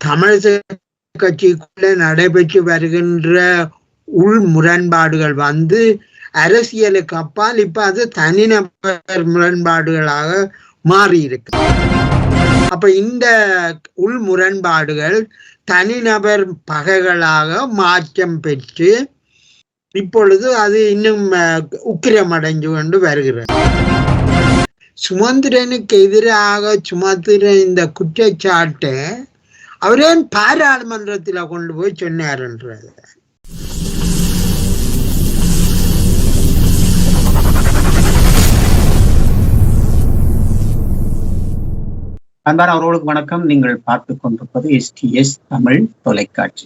தமிழக கட்சிக்குள்ள நடைபெற்று வருகின்ற உள் முரண்பாடுகள் அரசியலுக்கு அப்பால் இப்ப அது தனிநபர் முரண்பாடுகளாக மாறி இருக்கு. அப்ப இந்த உள் முரண்பாடுகள் தனிநபர் பகைகளாக மாற்றம் பெற்று இப்பொழுது அது இன்னும் உக்கிரமடைஞ்சு கொண்டு வருகிறது. சுமந்திரனுக்கு எதிராக சுமத்துற இந்த குற்றச்சாட்டை அவரே பாராளுமன்றத்தில் கொண்டு போய் சொன்னார்ன்றது. அன்பான அவர்களுக்கு வணக்கம். நீங்கள் பார்த்துக் கொண்டிருப்பது STS தமிழ் தொலைக்காட்சி.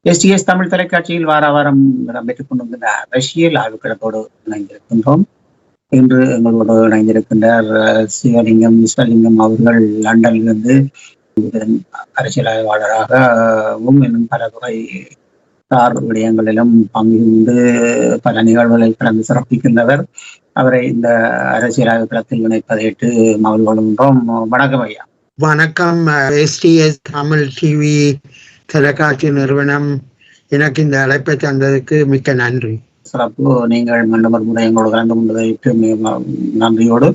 STS தமிழ் தொலைக்காட்சியில் வார வாரம் இடம்பெற்றுக் கொண்டிருக்கின்ற அரசியல் ஆய்வுகளத்தோடு இணைந்திருக்கின்றோம். இன்று எங்களோடு இணைந்திருக்கின்றார் சிவலிங்கம் அவர்கள் லண்டனிலிருந்து அரசியல் ஆய்வாளராகவும் இன்னும் பல துறை சார் விடயங்களிலும் பங்கு பல நிகழ்வுகளில் கலந்து சிறப்பிக்கின்றவர். அவரை இந்த அரசியல் ஆய்வுகளத்தில் இணைப்பதையிட்டு மகிழ்வு கொள்கின்றோம். வணக்கம் ஐயா. வணக்கம். STS தமிழ் டிவி தொலைக்காட்சி நிறுவனம் எனக்கு இந்த அழைப்பை தந்ததுக்கு மிக்க நன்றி. சிறப்பு. நீங்கள் மீண்டும் ஒரு முறை எங்களோடு கலந்து கொண்டதையிட்டு நன்றியோடு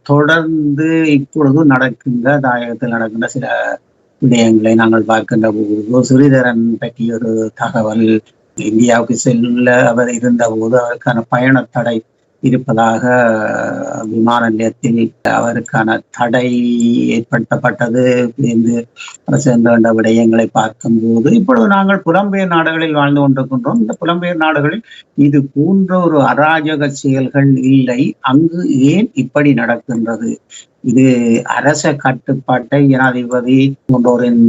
தொடர்ந்து இப்பொழுது தாயகத்தில் நடக்கின்ற சில விடயங்களை நாங்கள் பார்க்கின்ற போது, ஸ்ரீதரன் பற்றிய ஒரு தகவல், இந்தியாவுக்கு செல்ல அவர் இருந்த போது அவருக்கான பயண தடை இருப்பதாக விமான நிலையத்தில் அவருக்கான தடை ஏற்படுத்தப்பட்டது சென்ற விடயங்களை பார்க்கும்போது, இப்பொழுது நாங்கள் புலம்பெயர் நாடுகளில் வாழ்ந்து கொண்டிருக்கின்றோம். இந்த புலம்பெயர் நாடுகளில் இது போன்ற ஒரு அராஜக செயல்கள் இல்லை. அங்கு ஏன் இப்படி நடக்கின்றது? இது அரச கட்டுப்பாட்டை ஜனாதிபதி போன்றோரின்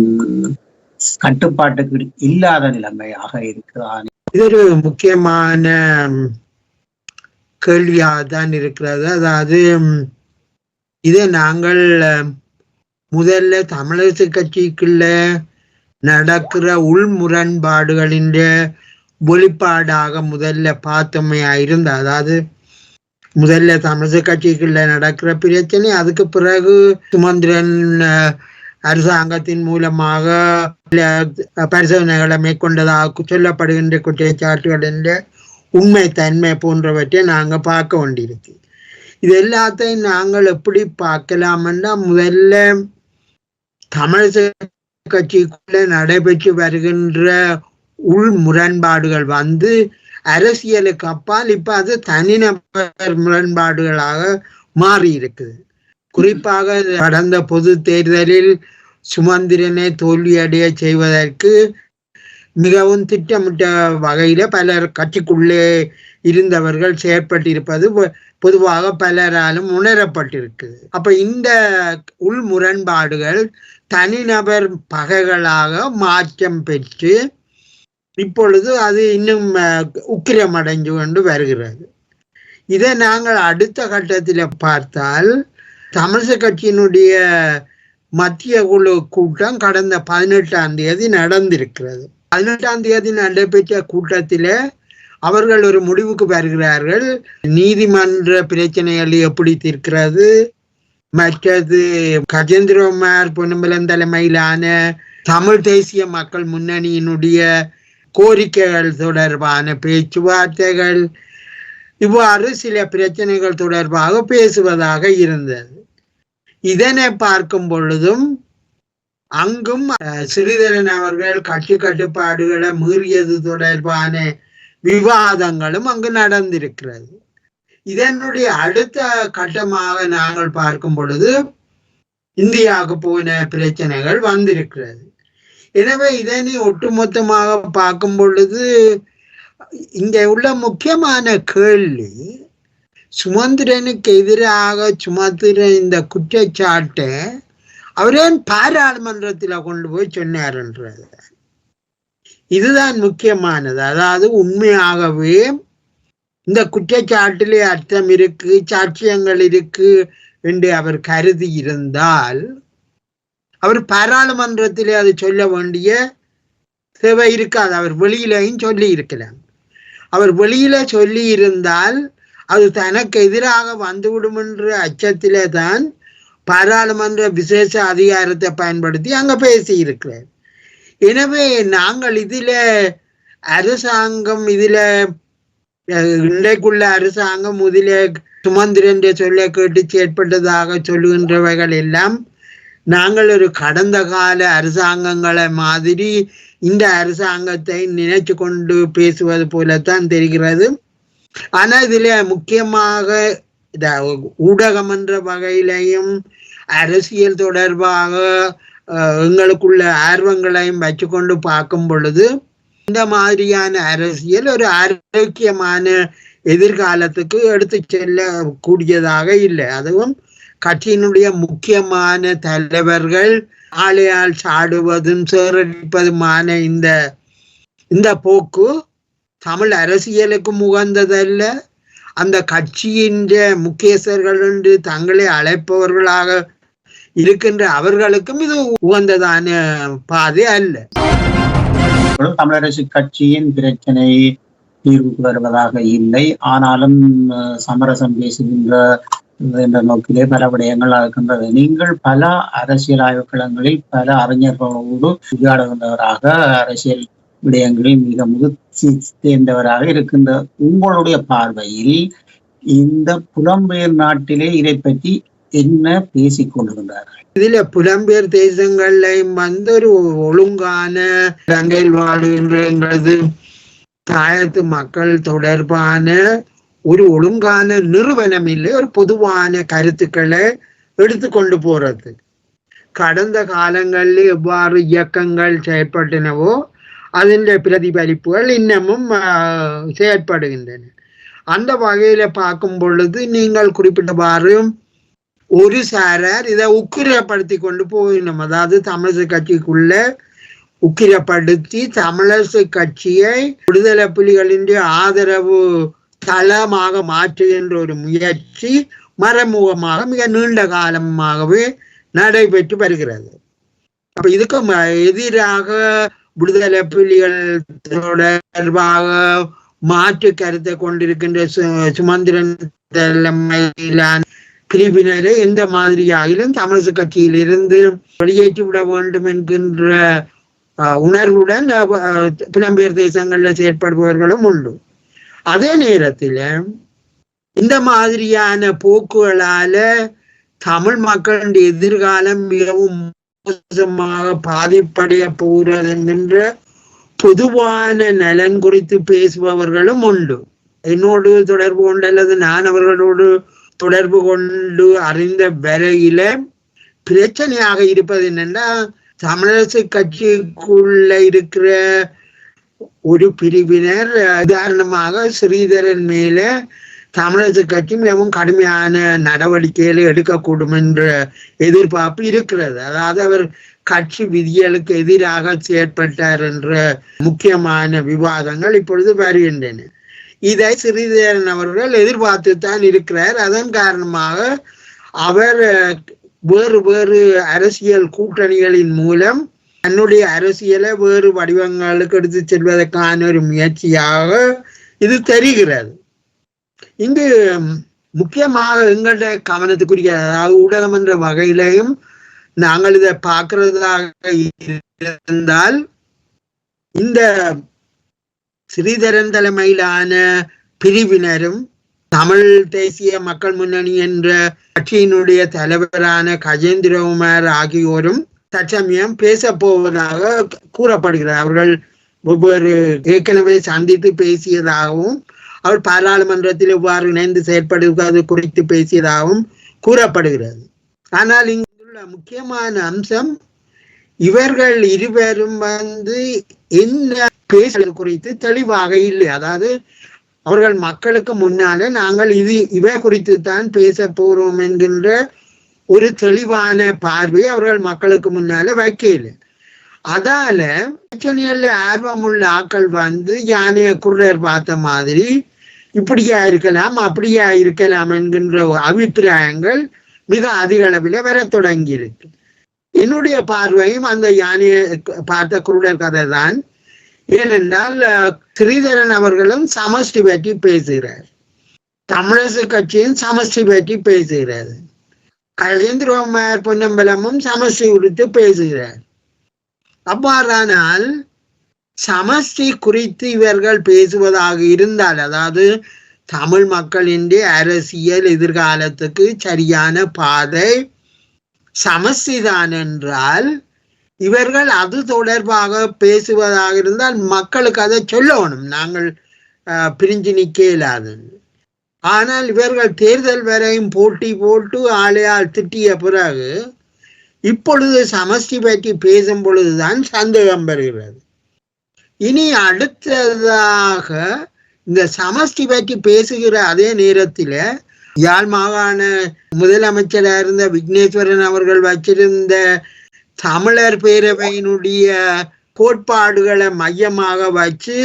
கட்டுப்பாட்டுக்கு இல்லாத நிலைமையாக இருக்கிறான். இது ஒரு முக்கியமான கேள்வியாக தான் இருக்கிறது. அதாவது இதை நாங்கள் முதல்ல தமிழரசு கட்சிக்குள்ள நடக்கிற உள் முரண்பாடுகளின் வெளிப்பாடாக முதல்ல பார்த்தமையா இருந்த, அதாவது முதல்ல தமிழரசு கட்சிக்குள்ள நடக்கிற பிரச்சனை, அதுக்கு பிறகு சுமந்திரன் அரசாங்கத்தின் மூலமாக பரிசோதனைகளை மேற்கொண்டதாக சொல்லப்படுகின்ற குற்றச்சாட்டுகளின் உண்மை தன்மை போன்றவற்றை நாங்கள் பார்க்க வேண்டியிருக்கு. இது எல்லாத்தையும் நாங்கள் எப்படி பார்க்கலாம்னா, முதல்ல தமிழக கட்சிக்குள்ள நடைபெற்று வருகின்ற உள் முரண்பாடுகள் அரசியலுக்கு அப்பால் இப்ப அது தனிநபர் முரண்பாடுகளாக மாறி இருக்குது. குறிப்பாக கடந்த பொது தேர்தலில் சுமந்திரனை தோல்வியடைய செய்வதற்கு மிகவும் திட்டமிட்ட வகையில பலர் கட்சிக்குள்ளே இருந்தவர்கள் செயற்பட்டிருப்பது பொதுவாக பலராலும் உணரப்பட்டிருக்குது. அப்ப இந்த உள் முரண்பாடுகள் தனிநபர் பகைகளாக மாற்றம் பெற்று இப்பொழுது அது இன்னும் உக்கிரமடைஞ்சு கொண்டு வருகிறது. இதை நாங்கள் அடுத்த கட்டத்தில் பார்த்தால், தமிழக கட்சியினுடைய மத்திய குழு கூட்டம் கடந்த 18ஆம் தேதி நடந்திருக்கிறது. 18ஆம் தேதி நடைபெற்ற கூட்டத்தில் அவர்கள் ஒரு முடிவுக்கு வருகிறார்கள். நீதிமன்ற பிரச்சனைகளை எப்படி தீர்க்கிறது, மற்றது கஜேந்திரகுமார் பொன்னம்பலம் தலைமையிலான தமிழ் தேசிய மக்கள் முன்னணியினுடைய கோரிக்கைகள் தொடர்பான பேச்சுவார்த்தைகள், இவ்வாறு சில பிரச்சனைகள் தொடர்பாக பேசுவதாக இருந்தது. இதனை பார்க்கும் பொழுதும் அங்கும் ஸ்ரீதரன் அவர்கள் கட்சி கட்டுப்பாடுகளை மீறியது தொடர்பான விவாதங்களும் அங்கு நடந்திருக்கிறது. இதனுடைய அடுத்த கட்டமாக நாங்கள் பார்க்கும் பொழுது இந்தியாவுக்கு போன பிரச்சனைகள் வந்திருக்கிறது. எனவே இதனை ஒட்டுமொத்தமாக பார்க்கும் பொழுது இங்க உள்ள முக்கியமான கேள்வி, சுமந்திரனுக்கு எதிராக சுமத்துற இந்த குற்றச்சாட்டை அவரே பாராளுமன்றத்தில் கொண்டு போய் சொன்னார்ன்றது. இதுதான் முக்கியமானது. அதாவது உண்மையாகவே இந்த குற்றச்சாட்டிலே அர்த்தம் இருக்கு, சாட்சியங்கள் இருக்கு என்று அவர் கருதி இருந்தால் அவர் பாராளுமன்றத்திலே அது சொல்ல வேண்டிய தேவை இருக்காது. அவர் வெளியிலையும் சொல்லி இருக்கலாம். அவர் வெளியில சொல்லி இருந்தால் அது தனக்கு எதிராக வந்துவிடும் என்ற அச்சத்திலே தான் பாராளுமன்ற விசேஷ அதிகாரத்தை பயன்படுத்தி அங்க பேசி இருக்கிறார். எனவே நாங்கள் இதுல அரசாங்கம் இன்றைக்குள்ள அரசாங்கம் முதலே சுமந்திரன் சொல்ல கேட்டு செயற்பட்டதாக சொல்லுகின்றவைகள் எல்லாம் நாங்கள் ஒரு கடந்த கால அரசாங்கங்களை மாதிரி இந்த அரசாங்கத்தை நினைச்சு கொண்டு பேசுவது போலத்தான் தெரிகிறது. ஆனா இதுல முக்கியமாக ஊடகம் என்ற வகையிலையும் அரசியல் தொடர்பாக எங்களுக்குள்ள ஆர்வங்களையும் வச்சுக்கொண்டு பார்க்கும் பொழுது இந்த மாதிரியான அரசியல் ஒரு ஆரோக்கியமான எதிர்காலத்துக்கு எடுத்து செல்ல கூடியதாக இல்லை. அதுவும் கட்சியினுடைய முக்கியமான தலைவர்கள் ஆளையால் சாடுவதும் சேரடிப்பதுமான இந்த போக்கு தமிழ் அரசியலுக்கு உகந்ததல்ல. அந்த கட்சியின் முக்கியஸ்தர்கள் என்று தங்களை அழைப்பவர்களாக இருக்கின்ற அவர்களுக்கும் இது உகந்ததான பாதை அல்ல. தமிழரசு கட்சியின் பிரச்சனை தீர்வுக்கு வருவதாக இல்லை. ஆனாலும் சமரசம் பேசுகின்ற என்ற நோக்கிலே பல விடயங்கள் இருக்கின்றது. நீங்கள் பல அரசியல் ஆய்வுக்களங்களில் பல அறிஞர்களோடு உரையாடுகின்றவராக அரசியல் விடயங்களில் மிக முதிர்ச்சி தேர்ந்தவராக இருக்கின்ற உங்களுடைய பார்வையில் இந்த புலம்பெயர் நாட்டிலே இதை பற்றி என்ன பேசிக் கொள்கின்றார்கள்? இதுல புலம்பெயர் தேசங்கள்லையும் ஒரு ஒழுங்கான இலங்கையில் வாழ்கின்றது தாயத்து மக்கள் தொடர்பான ஒரு ஒழுங்கான நிறுவனம் இல்லை. ஒரு பொதுவான கருத்துக்களை எடுத்துக்கொண்டு போறது. கடந்த காலங்களில் எவ்வாறு இயக்கங்கள் செயற்பட்டனவோ அதன் பிரதிபலிப்புகள் இன்னமும் செயற்படுகின்றன. அந்த வகையில பார்க்கும் பொழுது நீங்கள் குறிப்பிட்டவாறு ஒரு சாரார் இதை உக்கிரப்படுத்தி கொண்டு போயினோம். அதாவது தமிழரசு கட்சிக்குள்ள உக்கிரப்படுத்தி தமிழரசு கட்சியை விடுதலை புலிகளின் ஆதரவு தளமாக மாற்றுகின்ற ஒரு முயற்சி மறைமுகமாக மிக நீண்ட காலமாகவே நடைபெற்று வருகிறது. அப்ப இதுக்கு எதிராக விடுதலை புலிகள் தொடர்பாக மாற்று கருத்தை கொண்டிருக்கின்ற சுமந்திரன் தலைமையிலான பிரிவினரை எந்த மாதிரியாகிலும் தமிழரசு கட்சியில் இருந்து வெளியேற்றி விட வேண்டும் என்கின்ற உணர்வுடன் புலம்பெயர் தேசங்கள்ல செயற்படுபவர்களும் உண்டு. அதே நேரத்தில் இந்த மாதிரியான போக்குகளால தமிழ் மக்களின் எதிர்காலம் மிகவும் மோசமாக பாதிப்படைய போகிறது என்கின்ற பொதுவான நலன் குறித்து பேசுபவர்களும் உண்டு. என்னோடு தொடர்பு கொண்டு அல்லது நான் அவர்களோடு தொடர்பு கொண்டு அறிந்த வரையில பிரச்சனையாக இருப்பது என்னன்னா, தமிழரசு கட்சிக்குள்ள இருக்கிற ஒரு பிரிவினர் உதாரணமாக ஸ்ரீதரன் மேல தமிழரசு கட்சி மிகவும் கடுமையான நடவடிக்கைகளை எடுக்கக்கூடும் என்ற எதிர்பார்ப்பு இருக்கிறது. அதாவது அவர் கட்சி விதிகளுக்கு எதிராக செயற்பட்டார் என்ற முக்கியமான விவாதங்கள் இப்பொழுது வருகின்றன. இதை ஸ்ரீதரன் அவர்கள் எதிர்பார்த்துத்தான் இருக்கிறார். அதன் காரணமாக அவர் வேறு வேறு அரசியல் கூட்டணிகளின் மூலம் தன்னுடைய அரசியலை வேறு வடிவங்களுக்கு எடுத்து செல்வதற்கான ஒரு முயற்சியாக இது தெரிகிறது. இங்கு முக்கியமாக எங்களுடைய கவனத்துக்குரிய, அதாவது ஊடகம் என்ற வகையிலையும் நாங்கள் இதை பார்க்கிறதாக இருந்தால், இந்த ஸ்ரீதரன் தலைமையிலான பிரிவினரும் தமிழ் தேசிய மக்கள் முன்னணி என்ற கட்சியினுடைய தலைவரான கஜேந்திரகுமார் ஆகியோரும் தற்சமயம் பேச போவதாக கூறப்படுகிறார். அவர்கள் ஒவ்வொரு ஏற்கனவே சந்தித்து பேசியதாகவும் அவர் பாராளுமன்றத்தில் இவ்வாறு இணைந்து செயற்படுவது குறித்து பேசியதாகவும் கூறப்படுகிறது. ஆனால் இங்குள்ள முக்கியமான அம்சம், இவர்கள் இருவரும் என்ன பேசுவது குறித்து தெளிவாக இல்லை. அதாவது அவர்கள் மக்களுக்கு முன்னாலே நாங்கள் இவை குறித்து தான் பேச போறோம் என்கின்ற ஒரு தெளிவான பார்வையை அவர்கள் மக்களுக்கு முன்னால வைக்கல. அதால பிரச்சனையில ஆர்வமுள்ள ஆக்கள் யானைய குருடர் பார்த்த மாதிரி இப்படியா இருக்கலாம் அப்படியா இருக்கலாம் என்கின்ற அபிப்பிராயங்கள் மிக அதிக அளவில் வர தொடங்கி இருக்கு. என்னுடைய பார்வையும் அந்த யானையை பார்த்த குருடர் கதை தான். ஏனென்றால் ஸ்ரீதரன் அவர்களும் சமஷ்டி பற்றி பேசுகிறார், தமிழரசு கட்சியும் சமஷ்டி பற்றி பேசுகிறது. கஜேந்திரகுமார் பொன்னம்பலமும் சமஸ்டி குறித்து பேசுகிறார். அவ்வாறானால் சமஸ்டி குறித்து இவர்கள் பேசுவதாக இருந்தால், அதாவது தமிழ் மக்களின் அரசியல் எதிர்காலத்துக்கு சரியான பாதை சமஸ்டிதான் என்றால், இவர்கள் அது தொடர்பாக பேசுவதாக இருந்தால் மக்களுக்கு அதை சொல்லணும், நாங்கள் பிரிஞ்சு நிற்க இயலாது. ஆனால் இவர்கள் தேர்தல் வரையும் போட்டி போட்டு ஆளையால் திட்டிய பிறகு இப்பொழுது சமஸ்டி பற்றி பேசும் பொழுதுதான் சந்தேகம் வருகிறது. இனி அடுத்ததாக இந்த சமஸ்டி பற்றி பேசுகிற அதே நேரத்தில் யாழ் மாகாண முதலமைச்சராக இருந்த விக்னேஸ்வரன் அவர்கள் வச்சிருந்த தமிழர் பேரவையினுடைய கோட்பாடுகளை மையமாக வச்சு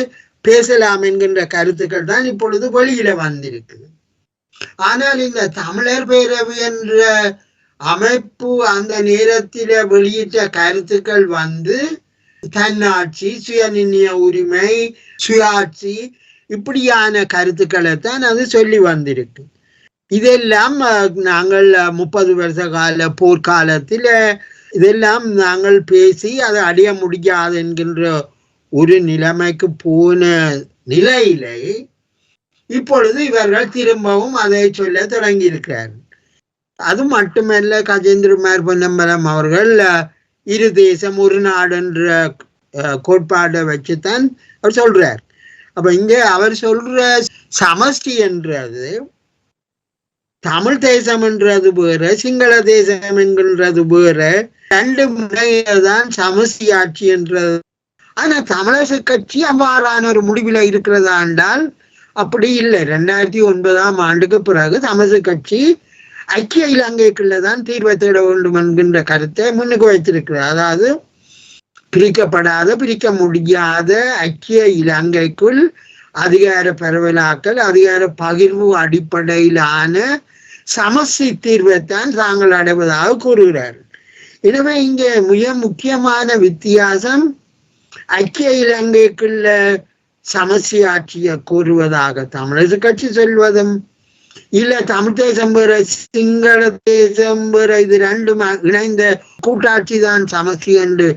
பேசலாம் என்கின்ற கருத்துக்கள் தான் இப்பொழுது வெளியில வந்திருக்கு. ஆனால் இந்த தமிழர் பேரவை என்ற அமைப்பு அந்த நேரத்தில் வெளியிட்ட கருத்துக்கள் தன்னாட்சி, சுயநிர்ணய உரிமை, சுயாட்சி இப்படியான கருத்துக்களை தான் அது சொல்லி வந்திருக்கு. இதெல்லாம் நாங்கள் 30 வருஷ கால போர்க்காலத்தில் இதெல்லாம் நாங்கள் பேசி அதை அடைய முடியாது என்கின்ற ஒரு நிலைமைக்கு போன நிலையிலே இப்பொழுது இவர்கள் திரும்பவும் அதை சொல்ல தொடங்கி இருக்கிறார். அது மட்டுமல்ல, கஜேந்திரகுமார் பொன்னம்பலம் அவர்கள் இரு தேசம் ஒரு நாடு என்ற கோட்பாடை வச்சுத்தான் அவர் சொல்றார். அப்ப இங்க அவர் சொல்ற சமஷ்டி என்றது தமிழ் தேசம் என்றது வேற, சிங்கள தேசம் என்கின்றது வேற, ரெண்டு முறைதான் சமஷ்டி ஆட்சி என்றது. ஆனா தமிழரசு கட்சி அவ்வாறான ஒரு முடிவில் இருக்கிறதா என்றால் அப்படி இல்லை. 2009ஆம் ஆண்டுக்கு பிறகு தமிழரசு கட்சி ஐக்கிய இலங்கைக்குள்ளதான் தீர்வை தேட வேண்டும் என்கின்ற கருத்தை முன்னுக்கு வைத்திருக்கிறது. அதாவது பிரிக்கப்படாத, பிரிக்க முடியாத ஐக்கிய இலங்கைக்குள் அதிகார பரவலாக்கல், அதிகார பகிர்வு அடிப்படையிலான சமஷ்டி தீர்வைத்தான் தாங்கள் அடைவதாக கூறுகிறார்கள். எனவே இங்கே மிக முக்கியமான வித்தியாசம் ஐக்கிய இலங்கைக்குள்ள சமஷ்டி ஆட்சியை கூறுவதாக தமிழரசு கட்சி சொல்வதும், இல்ல தமிழ் தேசம் வேற சிங்கள தேசம் வேற, இது ரெண்டும் இணைந்த கூட்டாட்சி தான் சமஷ்டி என்று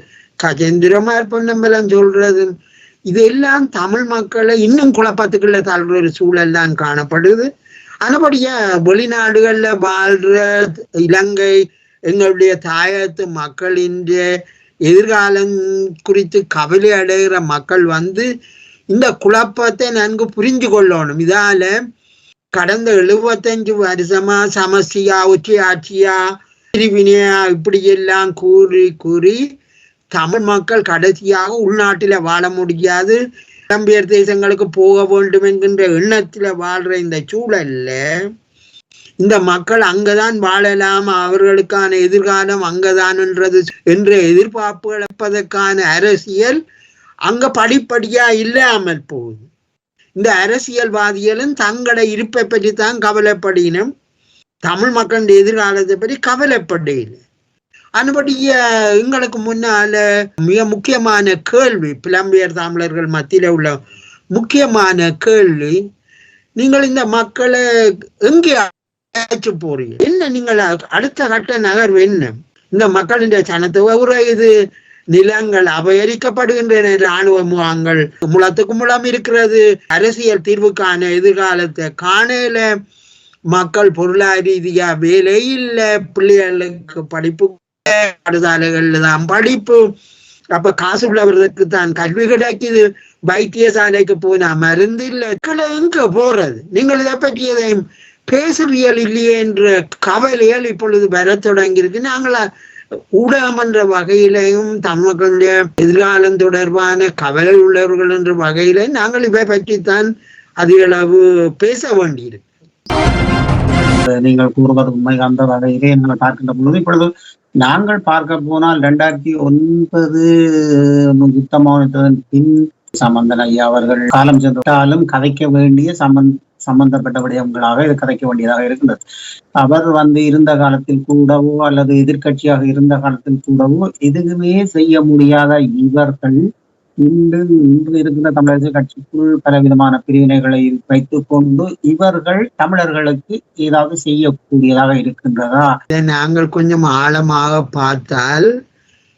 கஜேந்திரகுமார் பொன்னம்பலம் சொல்றதும், இதெல்லாம் தமிழ் மக்களை இன்னும் குழப்பத்துக்குள்ள தள்ளுற ஒரு சூழல் தான் காணப்படுது. அதுபடியா வெளிநாடுகள்ல வாழ்ற இலங்கை எங்களுடைய தாயத்து மக்களின் எதிர்காலம் குறித்து கவலை அடைகிற மக்கள் இந்த குழப்பத்தை நன்கு புரிஞ்சு கொள்ளணும். இதால கடந்த 75 வருஷமா சமஷ்டியா, ஒற்றையாட்சியா, பிரிவினையா இப்படியெல்லாம் கூறி தமிழ் மக்கள் கடைசியாக உள்நாட்டில வாழ முடியாது, இடம்பெயர் தேசங்களுக்கு போக வேண்டும் என்கின்ற எண்ணத்துல வாழ்ற இந்த சூழல்ல இந்த மக்கள் அங்கதான் வாழலாம், அவர்களுக்கான எதிர்காலம் அங்கதான் என்ற எதிர்பார்ப்புகளுக்கான அரசியல் அங்க படிப்படியா இல்லாமல் போகுது. இந்த அரசியல்வாதிகளும் தங்களை இருப்பை பற்றி தான் கவலைப்படினும் தமிழ் மக்களின் எதிர்காலத்தை பற்றி கவலைப்படையில. அதுபடிய எங்களுக்கு முன்னால மிக முக்கியமான கேள்வி, புலம்பெயர் தமிழர்கள் மத்தியில உள்ள முக்கியமான கேள்வி, நீங்கள் இந்த மக்களை எங்கே அழைச்சு போறீங்க? என்ன நீங்கள் அடுத்த கட்ட நகர்வு என்ன? இந்த மக்களின் சனத்தை இது நிலங்கள் அபகரிக்கப்படுகின்றன, இராணுவ முகாங்கள் முழத்துக்கு முழம் இருக்கிறது, அரசியல் தீர்வுக்கான எதிர்காலத்தை காணல, மக்கள் பொருளாதார ரீதியா வேலை இல்லை, பிள்ளைகளுக்கு படிப்பு பாடசாலைகள்ல தான் படிப்பு, அப்ப காசு உள்ளவர்களுக்கு தான் கல்வி கிடைக்குது, வைத்தியசாலைக்கு போனா மருந்து இல்லை, எங்க போறது? நீங்கள் இதை பற்றி எதையும் பேசுவியல் இல்லையே என்ற கவலைகள் இப்பொழுது வர தொடங்கியிருக்கு. நாங்கள ஊடகம் என்ற வகையிலையும் தமிழர்களுடைய எதிர்காலம் தொடர்பான கவலை உள்ளவர்கள் என்ற வகையில நாங்கள் இவை பற்றித்தான் அதிக அளவு பேச வேண்டியிருக்கு. நீங்கள் கூறுவது உண்மை. அந்த வகையிலே நாங்கள் பார்க்கின்ற பொழுது இப்பொழுது நாங்கள் பார்க்க போனால் 2009 யுத்தமானதன் பின் சம்பந்தன் ஐயா அவர்கள் காலம் சென்றாலும் கதைக்க வேண்டிய சம்பந்தப்பட்ட விடயங்களாக இது கதைக்க வேண்டியதாக இருக்கின்றது. அவர் இருந்த காலத்தில் கூடவோ அல்லது எதிர்கட்சியாக இருந்த காலத்தில் கூடவோ எதுவுமே செய்ய முடியாத இவர்கள் இன்று இருக்கின்ற தமிழரசு கட்சிக்குள் பல விதமான பிரிவினைகளை வைத்துக் கொண்டு இவர்கள் தமிழர்களுக்கு ஏதாவது செய்யக்கூடியதாக இருக்கின்றதா? நாங்கள் கொஞ்சம் ஆழமாக பார்த்தால்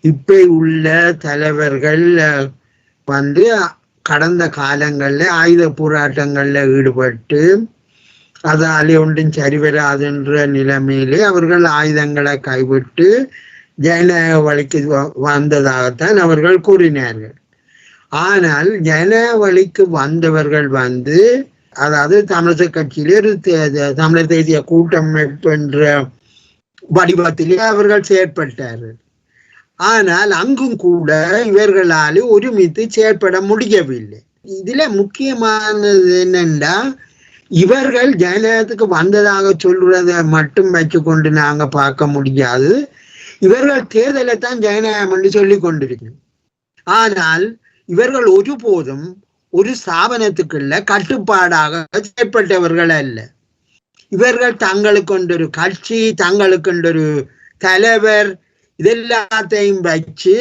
இப்ப உள்ள தலைவர்கள் வந்து கடந்த காலங்கள்ல ஆயுத போராட்டங்கள்ல ஈடுபட்டு அதாலே ஒன்றும் சரிவராதுன்ற நிலைமையிலே அவர்கள் ஆயுதங்களை கைவிட்டு ஜனநாயக வழிக்கு வந்ததாகத்தான் அவர்கள் கூறினார்கள். ஆனால் ஜனநாயக வழிக்கு வந்தவர்கள் வந்து அதாவது தமிழக கட்சியிலே ஒரு தமிழர் தேசிய கூட்டமைப்பு என்ற வடிவத்திலே அவர்கள் செயற்பட்டார்கள். ஆனால் அங்கும் கூட இவர்களால் ஒருமித்து செயற்பட முடியவில்லை. இதுல முக்கியமானது என்னன்னா, இவர்கள் ஜனநாயகத்துக்கு வந்ததாக சொல்றதை மட்டும் வச்சுக்கொண்டு நாங்க பார்க்க முடியாது. இவர்கள் தேர்தலை தான் ஜனநாயகம் என்று சொல்லிக் கொண்டிருக்கணும். ஆனால் இவர்கள் ஒருபோதும் ஒரு ஸ்தாபனத்துக்குள்ள கட்டுப்பாடாக செயற்பட்டவர்கள் அல்ல. இவர்கள் தங்களுக்கொண்டொரு கட்சி, தங்களுக்கொண்டொரு தலைவர், இதெல்லாத்தையும் வச்சு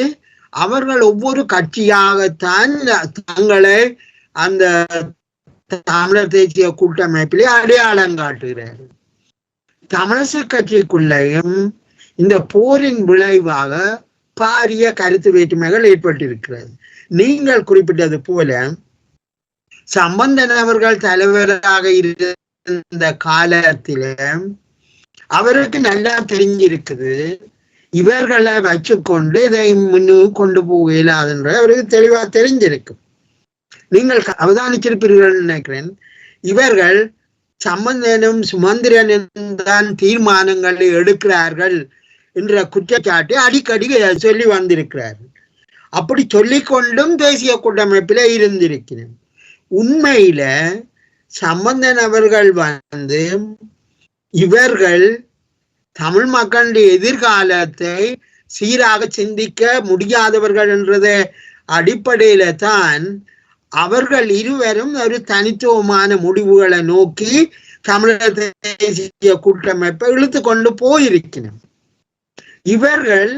அவர்கள் ஒவ்வொரு கட்சியாகத்தான் தங்களை அந்த தமிழர் தேசிய கூட்டமைப்பிலே அடையாளம் காட்டுகிறார்கள். தமிழரசு கட்சிக்குள்ளேயும் இந்த போரின் விளைவாக பாரிய கருத்து வேற்றுமைகள் ஏற்பட்டிருக்கிறது. நீங்கள் குறிப்பிட்டது போல சம்பந்தன் அவர்கள் தலைவராக இருந்த காலத்தில அவருக்கு நல்லா தெரிஞ்சிருக்குது, இவர்களை வச்சுக்கொண்டு இதை முன்னுக்கு கொண்டு போக இயலாதுன்ற அவருக்கு தெளிவா தெரிஞ்சிருக்கும். நீங்கள் அவதானிச்சிருப்பீர்கள் நினைக்கிறேன். இவர்கள் சம்பந்தனும் சுமந்திரனும் தான் தீர்மானங்களை எடுக்கிறார்கள் என்ற குற்றச்சாட்டு அடிக்கடி சொல்லி வந்திருக்கிறார்கள். அப்படி சொல்லிக்கொண்டும் தேசிய கூட்டமைப்பில இருந்திருக்கிறேன். உண்மையில சம்பந்தன் அவர்கள் வந்து இவர்கள் தமிழ் மக்களுடைய எதிர்காலத்தை சீராக சிந்திக்க முடியாதவர்கள் என்றத அடிப்படையில தான் அவர்கள் இருவரும் ஒரு தனித்துவமான முடிவுகளை நோக்கி தமிழர் தேசிய கூட்டமைப்பை இழுத்து கொண்டு போயிருக்கணும். இவர்கள்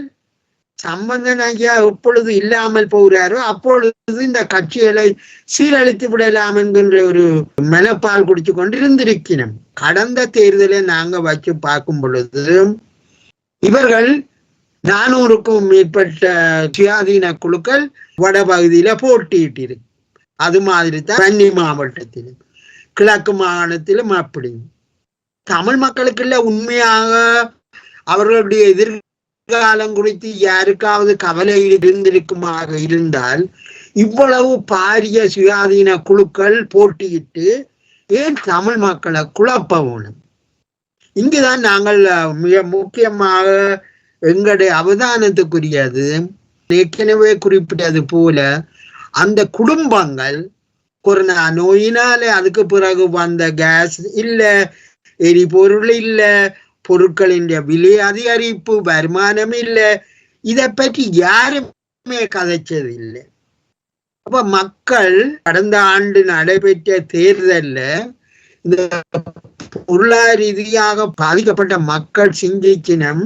சம்பந்தன் ஐயா எப்பொழுது இல்லாமல் போகிறாரோ அப்பொழுது இந்த கட்சிகளை சீரழித்து விடலாம் என்கின்ற ஒரு மனப்பால் குடிச்சு கொண்டு இருந்திருக்கணும். கடந்த தேர்தலை நாங்க வச்சு பார்க்கும் பொழுது இவர்கள் 400க்கும் மேற்பட்ட சுயாதீன குழுக்கள் வடபகுதியில போட்டியிட்டிருக்கு. அது மாதிரி தான் வன்னி மாவட்டத்திலும் கிழக்கு மாகாணத்திலும் அப்படி. தமிழ் மக்களுக்குள்ள உண்மையாக அவர்களுடைய எதிர்காலம் குறித்து யாருக்காவது கவலை இருந்திருக்குமாக இருந்தால் இவ்வளவு பாரிய சுயாதீன குழுக்கள் போட்டியிட்டு ஏன் தமிழ் மக்களை குழப்ப வேணும்? இங்குதான் நாங்கள் மிக முக்கியமாக எங்களுடைய அவதானத்துக்குரியது ஏற்கனவே குறிப்பிட்டது போல அந்த குடும்பங்கள் கொரோனா நோயினால அதுக்கு பிறகு வந்த கேஸ் இல்ல, எரிபொருள் இல்ல, பொருட்களின் விலை அதிகரிப்பு, வருமானம் இல்லை, இதை பற்றி யாருமே கதைச்சது இல்லை. அப்ப மக்கள் கடந்த ஆண்டு நடைபெற்ற தேர்தல்ல இந்த பொருளாதார ரீதியாக பாதிக்கப்பட்ட மக்கள் சிந்திச்சினம்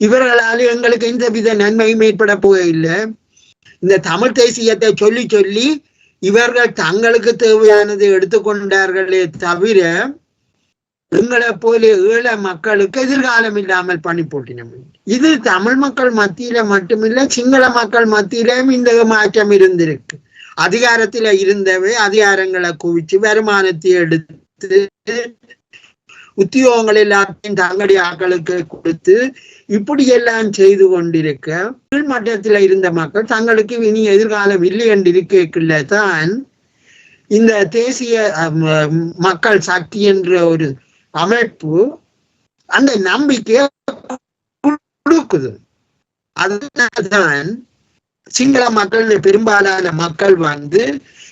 இவர்களால் எங்களுக்கு எந்த வித நன்மையும் ஏற்பட போகவில்லை. இந்த தமிழ் தேசியத்தை சொல்லி சொல்லி இவர்கள் தங்களுக்கு தேவையானதை எடுத்துக்கொண்டார்களே தவிர எங்களை போல ஏழை மக்களுக்கு எதிர்காலம் இல்லாமல் பண்ணி போட்டினோம். இது தமிழ் மக்கள் மத்தியில மட்டுமில்லை, சிங்கள மக்கள் மத்தியிலும் இந்த மாற்றம் இருந்திருக்கு. அதிகாரத்தில இருந்தவை அதிகாரங்களை குவிச்சு வருமானத்தை எடுத்து உத்தியோகங்கள் எல்லாத்தையும் தங்களுடைய ஆக்களுக்கு கொடுத்து இப்படி எல்லாம் செய்து கொண்டிருக்க கீழ்மட்டத்தில் இருந்த மக்கள் தங்களுக்கு இனி எதிர்காலம் இல்லை என்று இருக்கல தான் இந்த தேசிய மக்கள் சக்தி என்ற ஒரு அமைப்பு அந்த நம்பிக்கையை கொடுக்குது. அதுதான் சிங்கள மக்கள் பெரும்பாலான மக்கள் வந்து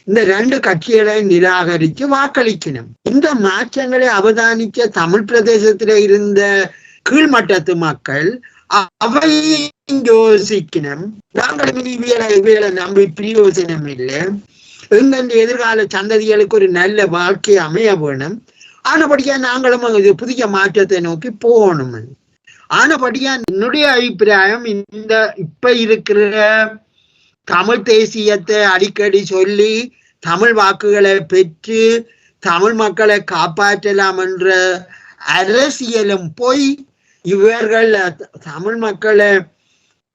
இந்த 2 கட்சிகளை நிராகரித்து வாக்களிக்கணும். இந்த மாற்றங்களை அவதானிக்க தமிழ் பிரதேசத்தில இருந்த கீழ்மட்டத்து மக்கள் அவை யோசிக்கணும். நாங்களும் இவைகளை நம்பி பிரயோஜனம் இல்லை, எங்கள் எதிர்கால சந்ததிகளுக்கு ஒரு நல்ல வாழ்க்கை அமைய வேணும். ஆனபடியா நாங்களும் புதிய மாற்றத்தை நோக்கி போகணும். ஆனபடியா என்னுடைய அபிப்பிராயம் இந்த இப்ப இருக்கிற தமிழ் தேசியத்தை அடிக்கடி சொல்லி தமிழ் வாக்குகளை பெற்று தமிழ் மக்களை காப்பாற்றலாம் என்ற அரசியலும் போய் இவர்கள் தமிழ் மக்களை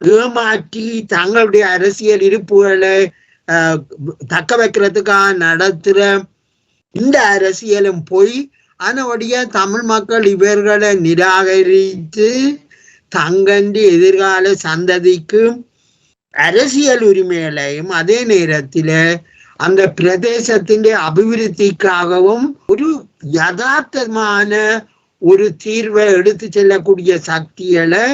ஏமாற்றி தங்களுடைய அரசியல் இருப்புகளை தக்க வைக்கிறதுக்காக நடத்துற இந்த அரசியலும் போய் அதனுடைய தமிழ் மக்கள் இவர்களை நிராகரித்து தங்கண்டி எதிர்கால சந்ததிக்கு அரசியல் உரிமைகளையும் அதே நேரத்தில் அந்த பிரதேசத்தின் அபிவிருத்திக்காகவும் ஒரு யதார்த்தமான ஒரு தீர்வை எடுத்து செல்லக்கூடிய சக்திகளை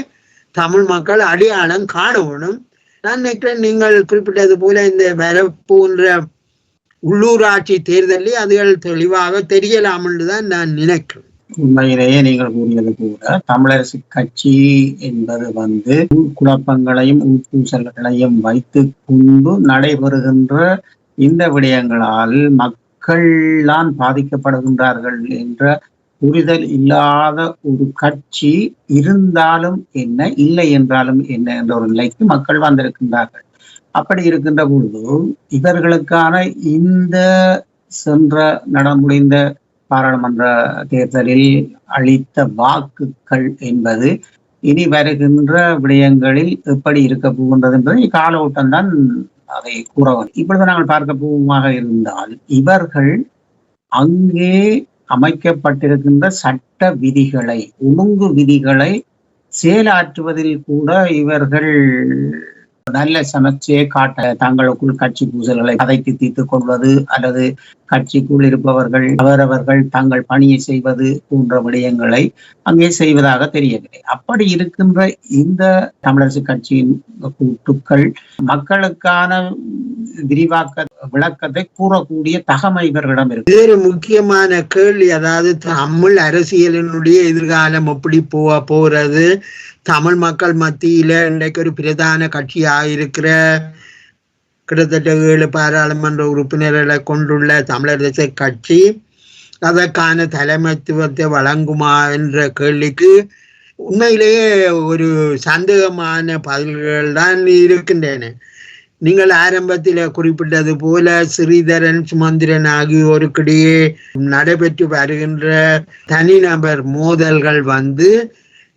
தமிழ் மக்கள் அடையாளம் காணணும். நான் நினைக்கிறேன் நீங்கள் குறிப்பிட்டது போல இந்த வரப்போன்ற உள்ளூராட்சி தேர்தலில் அதுகள் தெளிவாக தெரியலாம் என்றுதான் நான் நினைக்கிறேன். உண்மையிலேயே நீங்கள் கூறியது கூட தமிழரசு கட்சி என்பது குழப்பங்களையும் உட்பூசல்களையும் வைத்து கொண்டு நடைபெறுகின்ற இந்த விடயங்களால் மக்கள்தான் பாதிக்கப்படுகின்றார்கள் என்ற புரிதல் இல்லாத ஒரு கட்சி இருந்தாலும் என்ன, இல்லை என்றாலும் என்ன என்ற ஒரு நிலைக்கு மக்கள் வந்திருக்கின்றார்கள். அப்படி இருக்கின்ற பொழுது இவர்களுக்கான இந்த சென்ற நடமுடிந்த பாராளுமன்ற தேர்தலில் அளித்த வாக்குகள் என்பது இனி வருகின்ற விடயங்களில் எப்படி இருக்க போகின்றது என்பதை கால ஓட்டம்தான் அதை கூறவும். இப்பொழுது நாங்கள் பார்க்க போவமாக இருந்தால் இவர்கள் அங்கே அமைக்கப்பட்டிருக்கின்ற சட்ட விதிகளை, ஒழுங்கு விதிகளை செயலாற்றுவதில் கூட இவர்கள் நல்ல சமர்ச்சியை காட்ட தங்களுக்குள் கட்சி பூசல்களை கதைக்கு தீர்த்துக் கொள்வது அல்லது கட்சிக்குள் இருப்பவர்கள் அவரவர்கள் தங்கள் பணியை செய்வது போன்ற விடயங்களை அங்கே செய்வதாக தெரியவில்லை. அப்படி இருக்கின்ற இந்த தமிழரசு கட்சியின் கூட்டுக்கள் மக்களுக்கான விரிவாக்க விளக்கத்தை கூறக்கூடிய தகமை இவர்களிடம் இருக்கு. வேறு முக்கியமான கேள்வி, அதாவது தமிழ் அரசியலினுடைய எதிர்காலம் எப்படி போறது, தமிழ் மக்கள் மத்தியில இன்றைக்கு ஒரு பிரதான கட்சியாக இருக்கிற கிட்டத்தட்ட 7 பாராளுமன்ற உறுப்பினர்களை கொண்டுள்ள தமிழரசு கட்சி அதற்கான தலைமைத்துவத்தை வழங்குமா என்ற கேள்விக்கு உண்மையிலேயே ஒரு சந்தேகமான பதில்கள் தான் இருக்கின்றன. நீங்கள் ஆரம்பத்தில் குறிப்பிட்டது போல ஸ்ரீதரன் சுமந்திரன் ஆகியோருக்கிடையே நடைபெற்று வருகின்ற தனிநபர் மோதல்கள்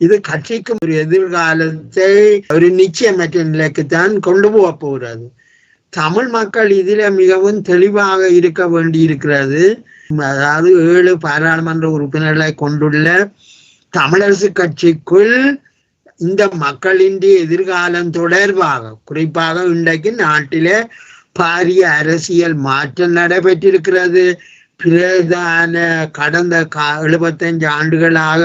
இது கட்சிக்கும் ஒரு எதிர்காலத்தை ஒரு நிச்சயமற்ற நிலைக்குத்தான் கொண்டு போக போகிறது. தமிழ் மக்கள் இதில் மிகவும் தெளிவாக இருக்க வேண்டி இருக்கிறது. அதாவது 7 பாராளுமன்ற உறுப்பினர்களை கொண்டுள்ள தமிழரசு கட்சிக்குள் இந்த மக்களின் எதிர்காலம் தொடர்பாக குறிப்பாக இன்றைக்கு நாட்டில பாரிய அரசியல் மாற்றம் நடைபெற்றிருக்கிறது. பிரதான கடந்த 75 ஆண்டுகளாக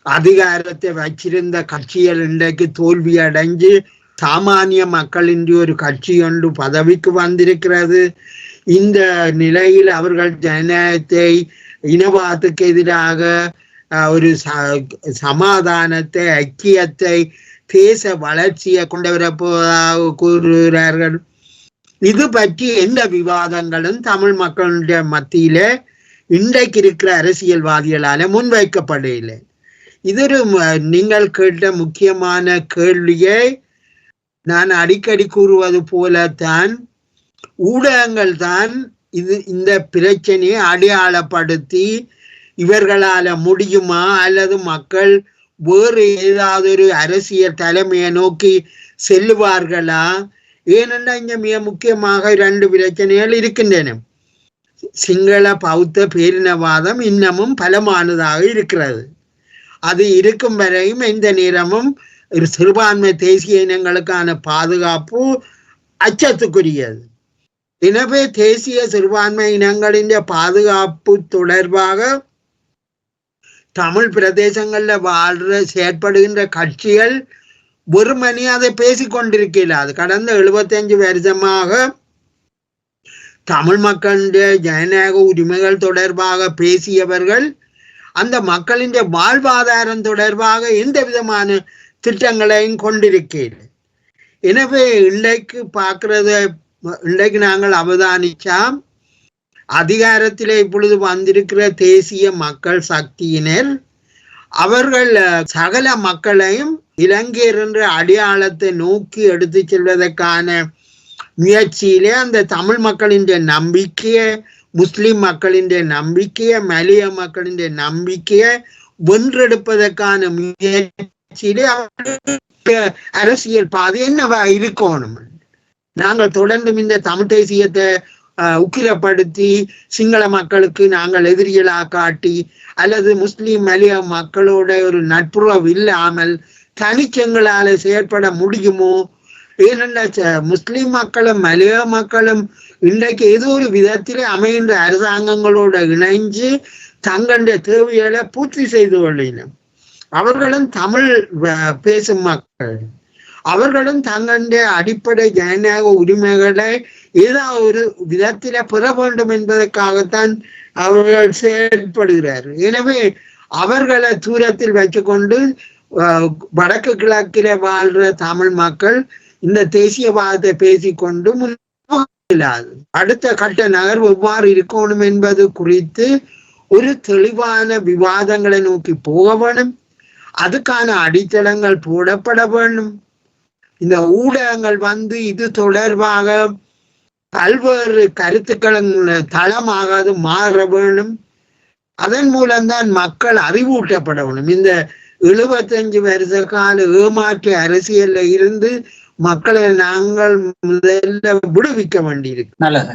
அதிகாரத்தை வச்சிருந்த கட்சிகள் இன்றைக்கு தோல்வி அடைஞ்சு சாமானிய மக்களின் ஒரு கட்சி ஒன்று பதவிக்கு வந்திருக்கிறது. இந்த நிலையில் அவர்கள் ஜனநாயகத்தை, இனவாதத்துக்கு எதிராக ஒரு சமாதானத்தை, ஐக்கியத்தை, தேச வளர்ச்சியை கொண்டு வரப்போவதாக கூறுகிறார்கள். இது பற்றி எந்த விவாதங்களும் தமிழ் மக்களுடைய மத்தியில இன்றைக்கு இருக்கிற அரசியல்வாதிகளால முன்வைக்கப்படவில்லை. இது நீங்கள் கேட்ட முக்கியமான கேள்வியை நான் அடிக்கடி கூறுவது போலத்தான் ஊடகங்கள் தான் இந்த பிரச்சனையை அடையாளப்படுத்தி இவர்களால முடியுமா அல்லது மக்கள் வேறு ஏதாவது ஒரு அரசியல் தலைமையை நோக்கி செல்லுவார்களா? ஏனென்றால் இங்க மிக முக்கியமாக 2 பிரச்சனைகள் இருக்கின்றன. சிங்கள பௌத்த பேரினவாதம் இன்னமும் பலமானதாக இருக்கிறது. அது இருக்கும் வரையும் எந்த நேரமும் சிறுபான்மை தேசிய இனங்களுக்கான பாதுகாப்பு அச்சத்துக்குரியது. எனவே தேசிய சிறுபான்மை இனங்களின் பாதுகாப்பு தொடர்பாக தமிழ் பிரதேசங்கள்ல செயற்படுகின்ற கட்சிகள் ஒருமணி அதை பேசிக்கொண்டிருக்கிறார். கடந்த 75 வருஷமாக தமிழ் மக்களுடைய ஜனநாயக உரிமைகள் தொடர்பாக பேசியவர்கள் அந்த மக்களின் வாழ்வாதாரம் தொடர்பாக எந்த விதமான திட்டங்களையும் கொண்டிருக்கிறது. எனவே இன்றைக்கு நாங்கள் அவதானிச்சா அதிகாரத்திலே இப்பொழுது வந்திருக்கிற தேசிய மக்கள் சக்தியினர் அவர்கள் சகல மக்களையும் இலங்கையர் என்ற அடையாளத்தை நோக்கி எடுத்து செல்வதற்கான முயற்சியிலே அந்த தமிழ் மக்களின் நம்பிக்கையை, முஸ்லிம் மக்களின் நம்பிக்கையை, மலைய மக்களின் நம்பிக்கையை வென்றெடுப்பதற்கான முயற்சியிலே அரசியல் பாதை என்னவா இருக்கணும். நாங்கள் தொடர்ந்து இந்த தமிழ் தேசியத்தை உக்கிரப்படுத்தி சிங்கள மக்களுக்கு நாங்கள் எதிரிகளாக காட்டி அல்லது முஸ்லிம் மலைய மக்களோட ஒரு நட்புறவு இல்லாமல் தனிச்சங்களால செயற்பட முடியுமோ? ஏனென்றா முஸ்லிம் மக்களும் மலைய மக்களும் இன்றைக்கு ஏதோ ஒரு விதத்திலே அமைகின்ற அரசாங்கங்களோட இணைஞ்சு தங்களுடைய தேவைகளை பூர்த்தி செய்து கொள்ளினும். அவர்களும் தமிழ் பேசும் மக்கள், அவர்களும் தங்களுடைய அடிப்படை ஜனநாயக உரிமைகளை ஏதாவது ஒரு விதத்தில பெற வேண்டும் என்பதற்காகத்தான் அவர்கள் செயல்படுகிறார்கள். எனவே அவர்களை தூரத்தில் வச்சுக்கொண்டு வடக்கு கிழக்கில வாழ்ற தமிழ் மக்கள் இந்த தேசியவாதத்தை பேசிக்கொண்டு முன்னாது அடுத்த கட்ட நகர்வு எவ்வாறு இருக்கணும் என்பது குறித்து ஒரு தெளிவான விவாதங்களை நோக்கி போக வேண்டும். அதுக்கான அடித்தளங்கள் போடப்பட வேண்டும். இந்த ஊடகங்கள் இது தொடர்பாக பல்வேறு கருத்துக்களின் தளமாக அது மாற வேண்டும். அதன் மூலம்தான் மக்கள் அறிவூட்டப்பட வேண்டும். இந்த 75 வருஷ கால ஏமாற்று அரசியல்ல இருந்து மக்களை நாங்கள் முதல்ல விடுவிக்க வேண்டியிருக்கு. நல்லது.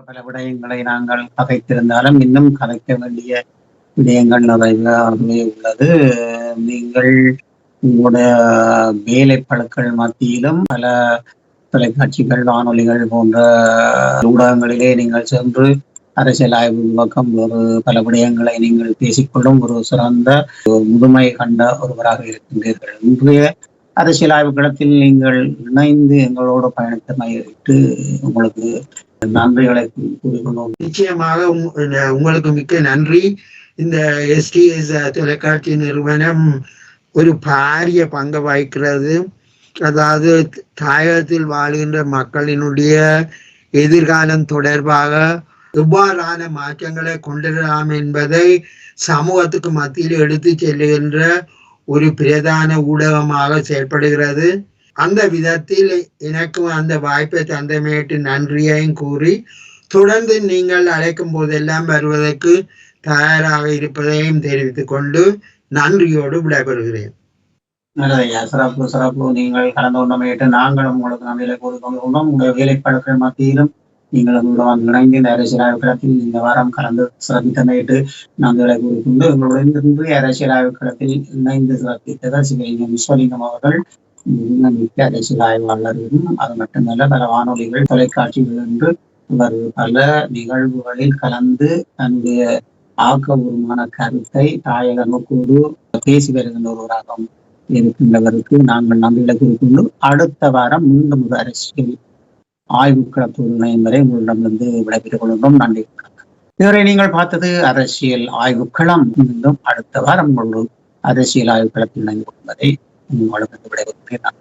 பல விடயங்களை நாங்கள் கதைத்திருந்தாலும் இன்னும் கதைக்க வேண்டிய விடயங்கள் நிறையவே உள்ளது. நீங்கள் உங்களுடைய வேலைப்பழுக்கள் மத்தியிலும் பல தொலைக்காட்சிகள், வானொலிகள் போன்ற ஊடகங்களிலே நீங்கள் சென்று அரசியல் ஆய்வு பக்கம் ஒரு பல விடயங்களை நீங்கள் பேசிக்கொள்ளும் ஒரு சிறந்த முதுமை கண்ட ஒருவராக இருக்கின்றீர்கள். இன்றைய அரசியல் ஆய்வு களத்தில் நீங்கள் இணைந்து எங்களோட பயணத்தை உங்களுக்கு நன்றிகளை கூறிக்கொண்டோம். நிச்சயமாக உங்களுக்கு மிக்க நன்றி. இந்த STS தொலைக்காட்சி நிறுவனம் ஒரு பாரிய பங்கு வகிக்கிறது. அதாவது தாயகத்தில் வாழ்கின்ற மக்களினுடைய எதிர்காலம் தொடர்பாக எவ்வாறான மாற்றங்களை கொண்டுவரலாம் என்பதை சமூகத்துக்கு மத்தியில் எடுத்து செல்லுகின்ற ஒரு பிரதான ஊடகமாக செயல்படுகிறது. அந்த விதத்தில் எனக்கு அந்த வாய்ப்பை தந்தமையிட்டு நன்றியையும் கூறி தொடர்ந்து நீங்கள் அழைக்கும் போதெல்லாம் வருவதற்கு தயாராக இருப்பதையும் தெரிவித்துக் கொண்டு நன்றியோடு விடைபெறுகிறேன். நல்லதையா, சிறப்பு. நீங்கள் கலந்து கொண்டமையிட்டு நாங்கள் உங்களுக்கு நன்றிகளை கூறிக்கொண்டோம். உங்களுடைய வேலைப்பழக்கள் மத்தியிலும் நீங்கள் உங்களுடன் இணைந்து இந்த அரசியல் ஆய்வு களத்தில் இந்த வாரம் கலந்து சிறப்பித்தமையிட்டு நன்றிகளை கூறிக்கொண்டு எங்களுடைய அரசியல் ஆய்வு களத்தில் இணைந்து சிறப்பித்தவர் சிவலிங்கம் விஸ்வலிங்கம் அவர்கள் மிக்க அரசியல் ஆய்வாளர்களும் அது மட்டுமல்ல பல வானொலிகள், தொலைக்காட்சிகள் என்று இவர் பல நிகழ்வுகளில் கலந்து தன்னுடைய ஆக்கபூர்வமான கருத்தை தாயக நோக்கோடு பேசி வருகின்ற ஒருவராக இருக்கின்றவருக்கு நாங்கள் நன்றிகளை கூறிக்கொண்டு அடுத்த வாரம் மீண்டும் ஒரு அரசியல் ஆய்வு களத்தோடு இணையும் வரை உங்களிடமிருந்து விடைபெற்றுக் கொள்கின்றோம். நன்றி. இதுவரை நீங்கள் பார்த்தது அரசியல் ஆய்வு களம். மீண்டும் அடுத்த வாரம் உங்களோடு அரசியல் ஆய்வு களத்தில் இணைந்து கொள்வதை உங்களிடமிருந்து விடைபெறுகிறேன்.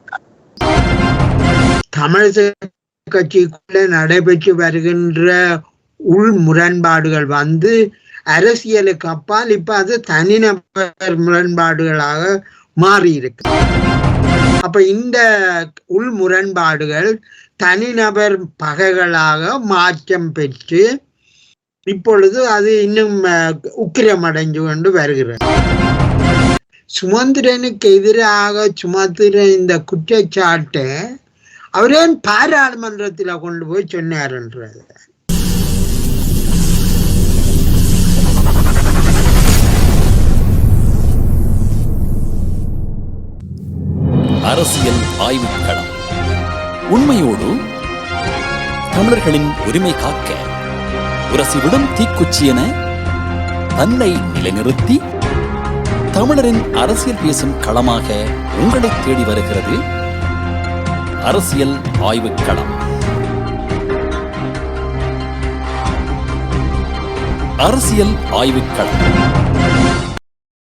தமிழ் கட்சிக்குள்ள நடைபெற்று வருகின்ற உள் முரண்பாடுகள் அரசியலுக்கு அப்பால் இப்ப அது தனிநபர் முரண்பாடுகளாக மாறி இருக்கு. அப்ப இந்த உள் முரண்பாடுகள் தனிநபர் பகைகளாக மாற்றம் பெற்று இப்பொழுது அது இன்னும் உக்கிரமடைஞ்சு கொண்டு வருகிறது. சுமந்திரனுக்கு எதிராக சுமத்துற இந்த குற்றச்சாட்டை அவரே பாராளுமன்றத்துல கொண்டு போய் சொன்னார்ன்றது. அரசியல் ஆய்வுக்களம் உண்மையோடு தமிழர்களின் உரிமை காக்க உரசிவிடும் தீக்குச்சி என தன்னை நிலைநிறுத்தி தமிழரின் அரசியல் பேசும் களமாக உங்களை தேடி வருகிறது அரசியல் ஆய்வுக்களம். அரசியல் ஆய்வுக்களம்.